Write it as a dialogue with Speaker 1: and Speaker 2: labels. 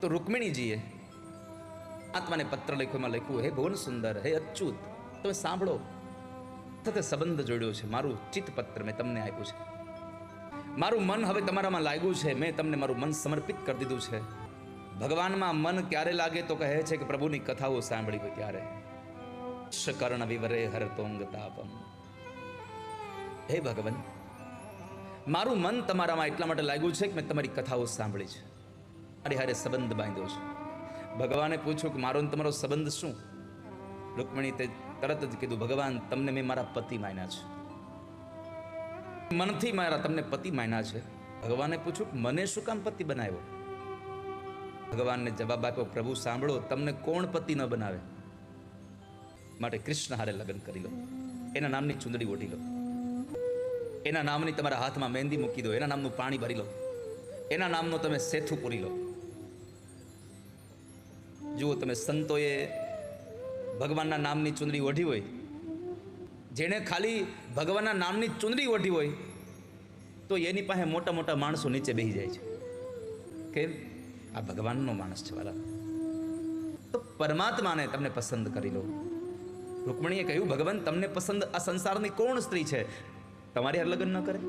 Speaker 1: તો રૂકમિણીજીએ આત્માને પત્ર લખ્યો, એમાં લખ્યું, હે ભુવન સુંદર, હે અચ્યુત, તમે સાંભળો, સાથે સંબંધ જોડ્યો છે. મારું ચિત્ત પત્ર મેં તમને આપ્યું છે. મારું મન હવે તમારામાં લાગ્યું છે. મેં તમને મારું મન સમર્પિત કરી દીધું છે. ભગવાનમાં મન ક્યારે લાગે તો કહે છે કે પ્રભુની કથાઓ સાંભળી હોય ત્યારે. શકર્ણ વિવરે હરતોંગ તાપમ. હે ભગવાન, મારું મન તમારામાં એટલા માટે લાગ્યું છે કે મેં તમારી કથાઓ સાંભળી છે, અરે હારે સંબંધ બાંધ્યો છે. ભગવાને પૂછ્યું કે મારો ને તમારો સંબંધ શું? રૂકમિણી તે તરત જ કીધું, ભગવાન તમને મેં મારા પતિ માન્યા છે, મનથી મારા તમને પતિ માન્યા છે. ભગવાને પૂછ્યું કે મને શું કામ પતિ બનાવ્યો? ભગવાનને જવાબ આપ્યો, પ્રભુ સાંભળો, તમને કોણ પતિ ન બનાવે? માટે કૃષ્ણ હારે લગ્ન કરી લો, એના નામની ચુંદડી ઓઢી લો, એના નામની તમારા હાથમાં મહેંદી મૂકી દો, એના નામનું પાણી ભરી લો, એના નામનો તમે સેથું પૂરી લો. જુઓ, તમે સંતોએ ભગવાનના નામની ચુંદડી ઓઢી હોય, જેણે ખાલી ભગવાનના નામની ચુંદડી ઓઢી હોય તો એની પાસે મોટા મોટા માણસો નીચે બેસી જાય છે. કેમ? આ ભગવાનનો માણસ છે વાલા. તો પરમાત્માને તમને પસંદ કરી લો. રૂકમણીએ કહ્યું, ભગવાન તમને પસંદ આ સંસારની કોણ સ્ત્રી છે? તમારી હારે લગ્ન ન કરે?